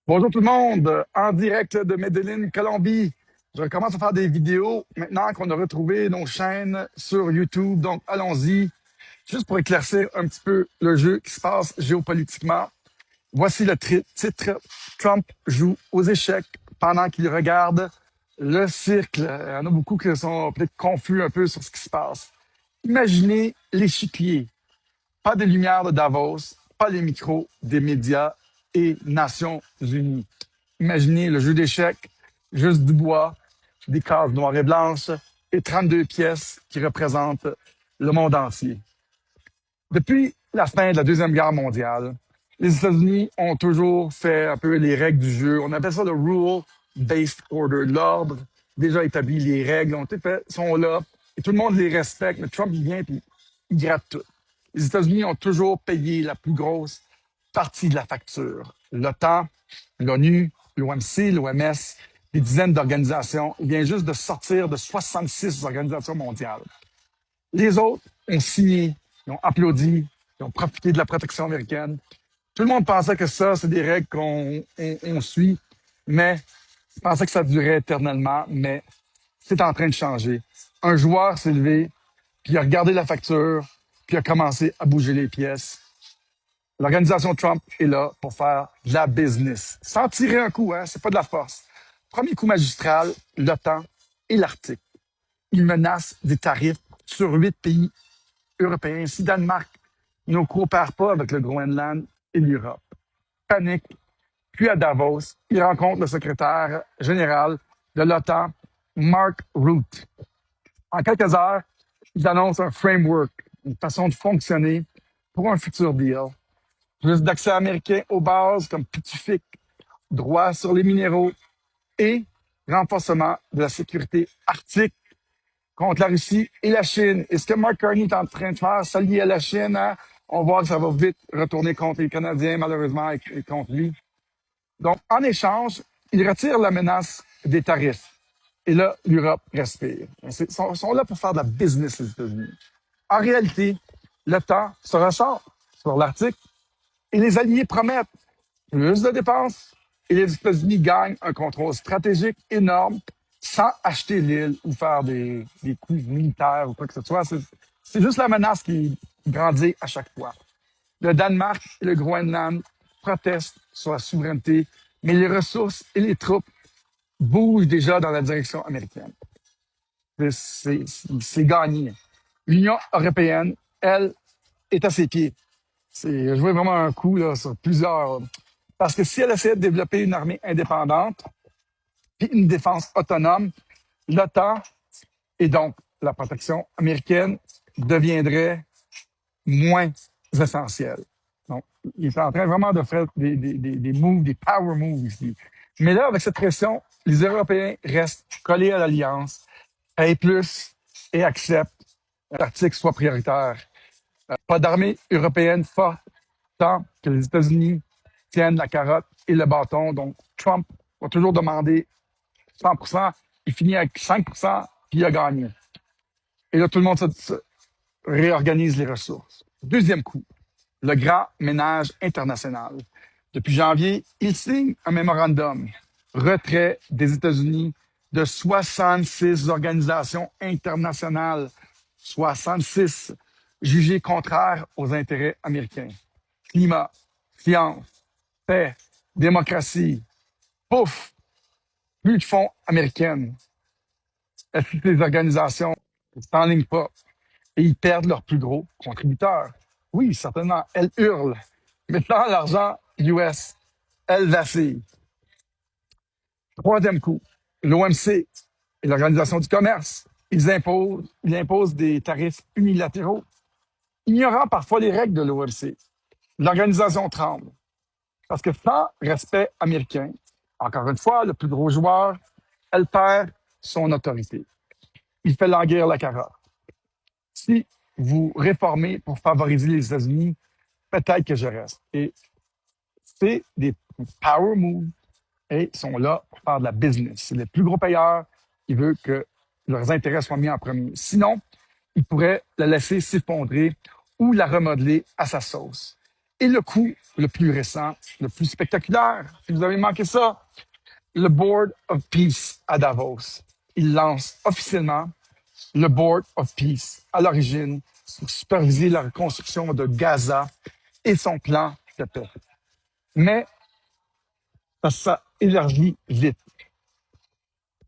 Bonjour tout le monde, en direct de Medellín, Colombie. Je recommence à faire des vidéos maintenant qu'on a retrouvé nos chaînes sur YouTube. Donc, allons-y. Juste pour éclaircir un petit peu le jeu qui se passe géopolitiquement. Voici le titre. Trump joue aux échecs pendant qu'il regarde le cercle. Il y en a beaucoup qui sont peut-être confus un peu sur ce qui se passe. Imaginez l'échiquier. Pas de lumière de Davos, pas les micros des médias et Nations Unies. Imaginez le jeu d'échecs, juste du bois, des cases noires et blanches et 32 pièces qui représentent le monde entier. Depuis la fin de la Deuxième Guerre mondiale, les États-Unis ont toujours fait un peu les règles du jeu. On appelle ça le rule-based order, l'ordre déjà établi, les règles ont été faites, sont là, et tout le monde les respecte. Mais Trump, il vient et il gratte tout. Les États-Unis ont toujours payé la plus grosse partie de la facture. L'OTAN, l'ONU, l'OMC, l'OMS, des dizaines d'organisations. Il vient juste de sortir de 66 organisations mondiales. Les autres ont signé, ils ont applaudi, ils ont profité de la protection américaine. Tout le monde pensait que ça, c'est des règles qu'on suit, mais je pensais que ça durait éternellement, mais c'est en train de changer. Un joueur s'est levé, puis il a regardé la facture, puis il a commencé à bouger les pièces. L'organisation Trump est là pour faire de la business. Sans tirer un coup, hein, c'est pas de la force. Premier coup magistral, l'OTAN et l'Arctique. Ils menacent des tarifs sur 8 pays européens. Si Danemark ne coopère pas avec le Groenland et l'Europe, panique. Puis à Davos, il rencontre le secrétaire général de l'OTAN, Mark Rutte. En quelques heures, ils annoncent un framework, une façon de fonctionner pour un futur deal. Plus d'accès américain aux bases comme Pacifique, droit sur les minéraux et renforcement de la sécurité arctique contre la Russie et la Chine. Et ce que Mark Carney est en train de faire, s'allier à la Chine, hein, on voit que ça va vite retourner contre les Canadiens, malheureusement, et contre lui. Donc, en échange, il retire la menace des tarifs. Et là, l'Europe respire. Ils sont là pour faire de la business, les États-Unis. En réalité, le temps se ressort sur l'Arctique et les alliés promettent plus de dépenses et les États-Unis gagnent un contrôle stratégique énorme sans acheter l'île ou faire des coups militaires ou quoi que ce soit. C'est juste la menace qui grandit à chaque fois. Le Danemark et le Groenland protestent sur la souveraineté, mais les ressources et les troupes bougent déjà dans la direction américaine. C'est gagné. L'Union européenne, elle, est à ses pieds. C'est jouer vraiment un coup là, sur plusieurs. Parce que si elle essaie de développer une armée indépendante, puis une défense autonome, l'OTAN et donc la protection américaine deviendraient moins essentielles. Donc, il est en train vraiment de faire des moves, des power moves ici. Mais là, avec cette pression, les Européens restent collés à l'Alliance, payent plus et acceptent que l'Arctique soit prioritaire. Pas d'armée européenne forte tant que les États-Unis tiennent la carotte et le bâton. Donc, Trump va toujours demander 100%, il finit avec 5%, puis il a gagné. Et là, tout le monde se réorganise les ressources. Deuxième coup, le grand ménage international. Depuis janvier, il signe un mémorandum, retrait des États-Unis de 66 organisations internationales, 66 jugées contraires aux intérêts américains. Climat, science, paix, démocratie, pouf, plus de fonds américains. Est-ce que les organisations ne s'enlignent pas et ils perdent leurs plus gros contributeurs? Oui, certainement, elles hurlent. Maintenant, l'argent US, elle vacille. Troisième coup, l'OMC et l'Organisation du commerce, ils imposent des tarifs unilatéraux, ignorant parfois les règles de l'OMC. L'organisation tremble. Parce que sans respect américain, encore une fois, le plus gros joueur, elle perd son autorité. Il fait languir la carotte. Si vous réformez pour favoriser les États-Unis, peut-être que je reste. Et c'est des power moves et ils sont là pour faire de la business. C'est le plus gros payeur qui veut que leurs intérêts soient mis en premier. Sinon, ils pourraient la laisser s'effondrer ou la remodeler à sa sauce. Et le coup le plus récent, le plus spectaculaire, si vous avez manqué ça, le Board of Peace à Davos. Il lance officiellement le Board of Peace à l'origine pour superviser la reconstruction de Gaza et son plan de paix. Mais ça élargit vite.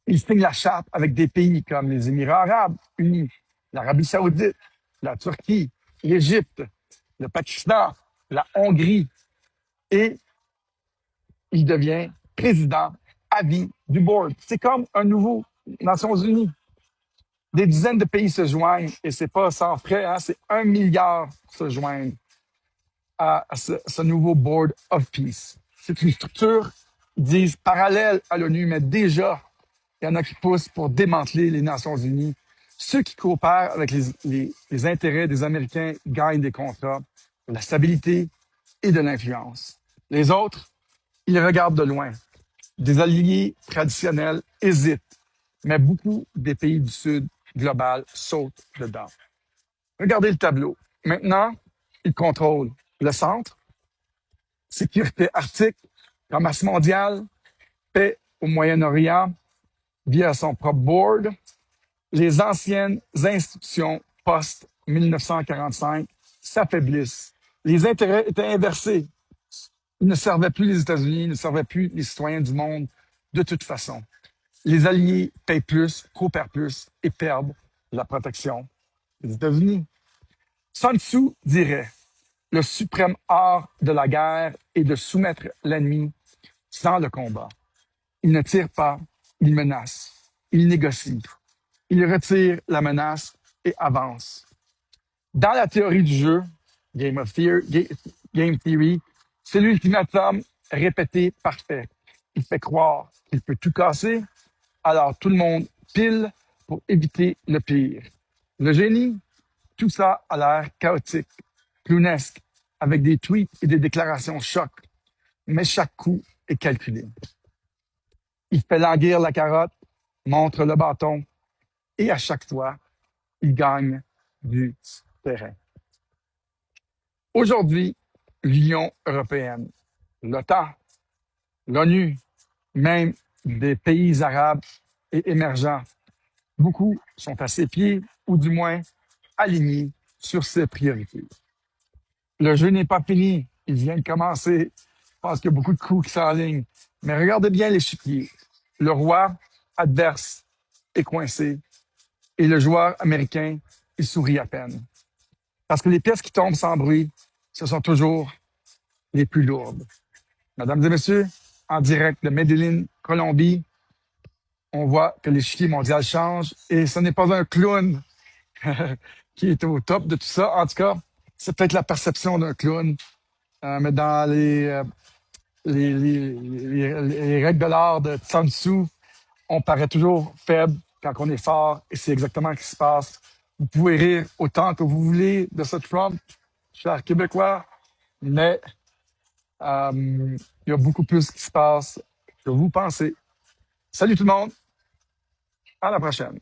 Il signe la charte avec des pays comme les Émirats arabes unis, l'Arabie saoudite, la Turquie, l'Égypte, le Pakistan, la Hongrie, et il devient président à vie du board. C'est comme un nouveau Nations Unies. Des dizaines de pays se joignent, et c'est pas sans frais, hein, c'est 1 milliard se joignent à ce nouveau Board of Peace. C'est une structure, ils disent, parallèle à l'ONU, mais déjà, il y en a qui poussent pour démanteler les Nations Unies. Ceux qui coopèrent avec les intérêts des Américains gagnent des contrats, de la stabilité et de l'influence. Les autres, ils regardent de loin. Des alliés traditionnels hésitent, mais beaucoup des pays du Sud global sautent dedans. Regardez le tableau. Maintenant, ils contrôlent le centre, sécurité arctique, commerce mondial, paix au Moyen-Orient via son propre board, les anciennes institutions post-1945 s'affaiblissent. Les intérêts étaient inversés. Ils ne servaient plus les États-Unis, ils ne servaient plus les citoyens du monde de toute façon. Les alliés payent plus, coopèrent plus et perdent la protection des États-Unis. Sun Tzu dirait, le suprême art de la guerre est de soumettre l'ennemi sans le combat. Il ne tire pas, il menace, il négocie. Il retire la menace et avance. Dans la théorie du jeu, Game Theory, c'est l'ultimatum répété parfait. Il fait croire qu'il peut tout casser, alors tout le monde pile pour éviter le pire. Le génie, tout ça a l'air chaotique, clownesque, avec des tweets et des déclarations choc, mais chaque coup est calculé. Il fait languir la carotte, montre le bâton, et à chaque fois, il gagne du terrain. Aujourd'hui, l'Union européenne, l'OTAN, l'ONU, même des pays arabes et émergents, beaucoup sont à ses pieds, ou du moins alignés sur ses priorités. Le jeu n'est pas fini, il vient de commencer. Je pense qu'il y a beaucoup de coups qui s'enlignent. Mais regardez bien l'échiquier. Le roi adverse est coincé et le joueur américain, il sourit à peine. Parce que les pièces qui tombent sans bruit, ce sont toujours les plus lourdes. Mesdames et messieurs, en direct de Medellín, Colombie, on voit que l'échiquier mondial change et ce n'est pas un clown qui est au top de tout ça. En tout cas, c'est peut-être la perception d'un clown, mais dans les règles de l'art de Sun Tzu, on paraît toujours faible quand on est fort et c'est exactement ce qui se passe. Vous pouvez rire autant que vous voulez de ce Trump, cher Québécois, mais il y a beaucoup plus qui se passe que vous pensez. Salut tout le monde, à la prochaine.